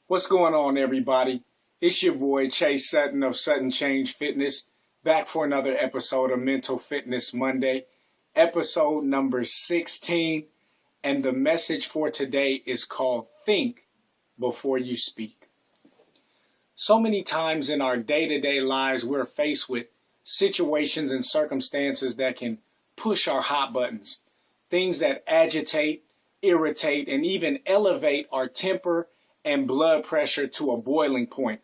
What's going on, everybody? It's your boy Chameion Sutton of SuttonChangeFitness, back for another episode of Mental Fitness Monday, episode number 16, and the message for today is called Think Before You Speak. So many times in our day-to-day lives, we're faced with situations and circumstances that can push our hot buttons, things that agitate, irritate, and even elevate our temper and blood pressure to a boiling point.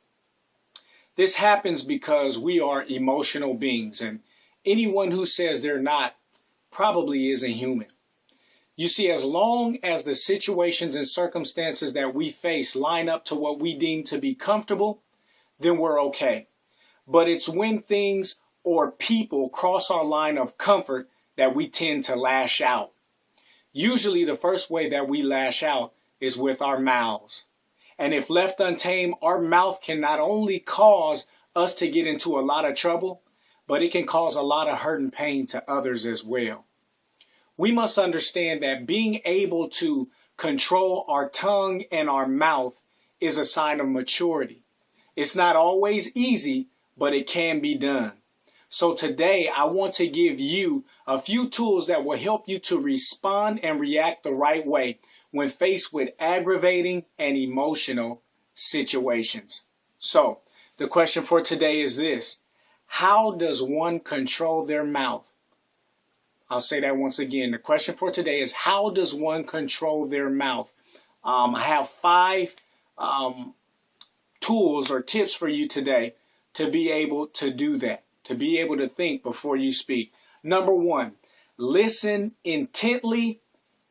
This happens because we are emotional beings, and anyone who says they're not probably isn't human. You see, as long as the situations and circumstances that we face line up to what we deem to be comfortable, then we're okay. But it's when things or people cross our line of comfort that we tend to lash out. Usually the first way that we lash out is with our mouths. And if left untamed, our mouth can not only cause us to get into a lot of trouble, but it can cause a lot of hurt and pain to others as well. We must understand that being able to control our tongue and our mouth is a sign of maturity. It's not always easy, but it can be done. So today, I want to give you a few tools that will help you to respond and react the right way when faced with aggravating and emotional situations. So, the question for today is this: how does one control their mouth? I'll say that once again. The question for today is, how does one control their mouth? I have 5 tools or tips for you today to be able to do that, to be able to think before you speak. Number 1, listen intently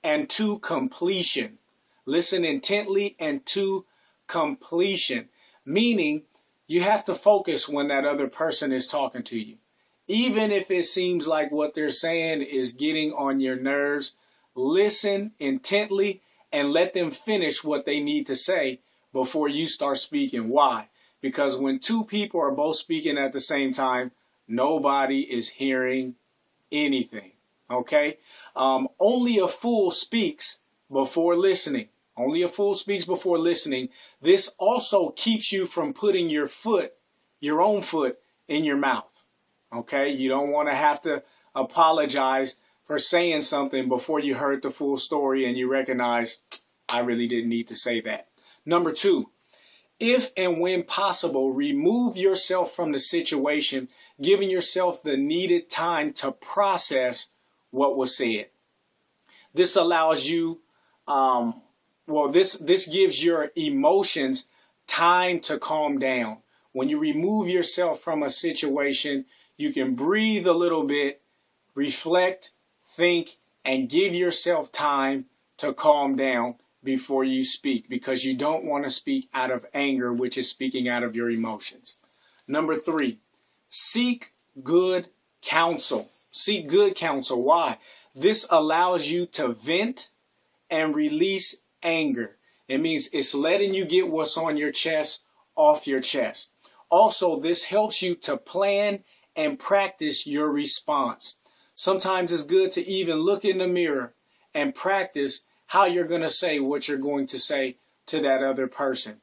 and to completion. Listen intently and to completion. Meaning, you have to focus when that other person is talking to you. Even if it seems like what they're saying is getting on your nerves, listen intently and let them finish what they need to say before you start speaking. Why? Because when 2 people are both speaking at the same time, nobody is hearing anything. Okay? Only a fool speaks before listening. Only a fool speaks before listening. This also keeps you from putting your own foot in your mouth. Okay? You don't want to have to apologize for saying something before you heard the full story and you recognize, I really didn't need to say that. Number 2, if and when possible, remove yourself from the situation, giving yourself the needed time to process what was said. This allows you, this gives your emotions time to calm down. When you remove yourself from a situation, you can breathe a little bit, reflect, think, and give yourself time to calm down before you speak, because you don't want to speak out of anger, which is speaking out of your emotions. Number 3, seek good counsel. Seek good counsel. Why? This allows you to vent and release anger. It means it's letting you get what's on your chest off your chest. Also, this helps you to plan and practice your response. Sometimes it's good to even look in the mirror and practice how you're going to say what you're going to say to that other person.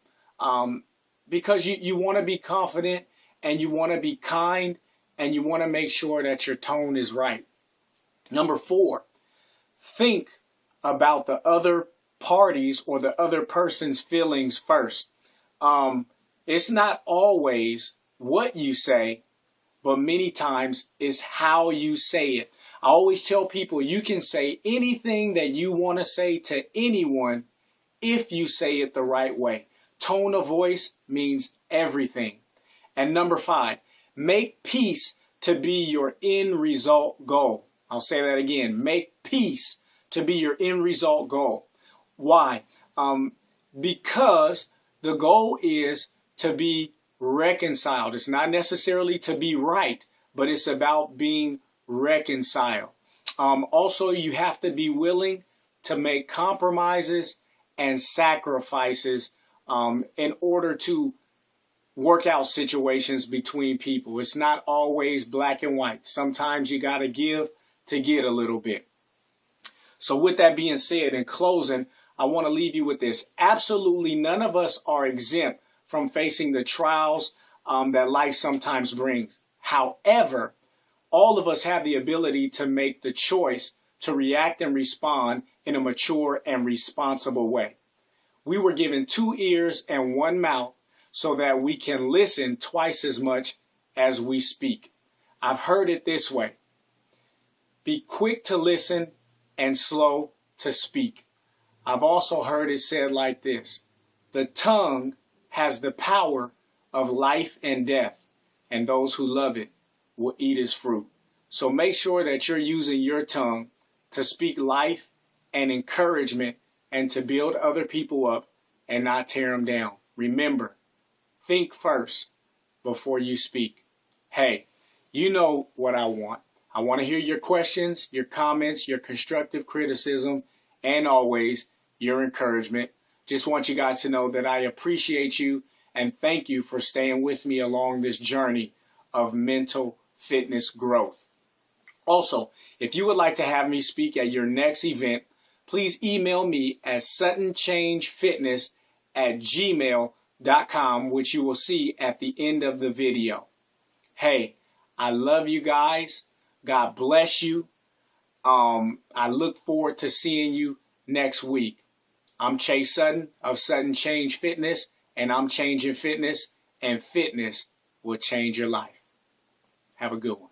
Because you want to be confident and you want to be kind and you want to make sure that your tone is right. Number 4, think about the other parties or the other person's feelings first. It's not always what you say, but many times it's how you say it. I always tell people you can say anything that you want to say to anyone if you say it the right way. Tone of voice means everything. And number 5, make peace to be your end result goal. I'll say that again. Make peace to be your end result goal. Why? Because the goal is to be reconciled. It's not necessarily to be right, but it's about being reconciled. Also, you have to be willing to make compromises and sacrifices in order to work out situations between people. It's not always black and white. Sometimes you got to give to get a little bit. So with that being said, in closing, I want to leave you with this. Absolutely none of us are exempt from facing the trials that life sometimes brings. However, all of us have the ability to make the choice to react and respond in a mature and responsible way. We were given 2 ears and 1 mouth so that we can listen twice as much as we speak. I've heard it this way: be quick to listen and slow to speak. I've also heard it said like this: the tongue has the power of life and death, and those who love it will eat its fruit. So make sure that you're using your tongue to speak life and encouragement and to build other people up and not tear them down. Remember, think first before you speak. Hey, you know what I want. I want to hear your questions, your comments, your constructive criticism, and always your encouragement. Just want you guys to know that I appreciate you and thank you for staying with me along this journey of mental fitness growth. Also, if you would like to have me speak at your next event, please email me at SuttonChangeFitness@gmail.com, which you will see at the end of the video. Hey, I love you guys. God bless you. I look forward to seeing you next week. I'm Chameion Sutton of Sutton Change Fitness, and I'm changing fitness, and fitness will change your life. Have a good one.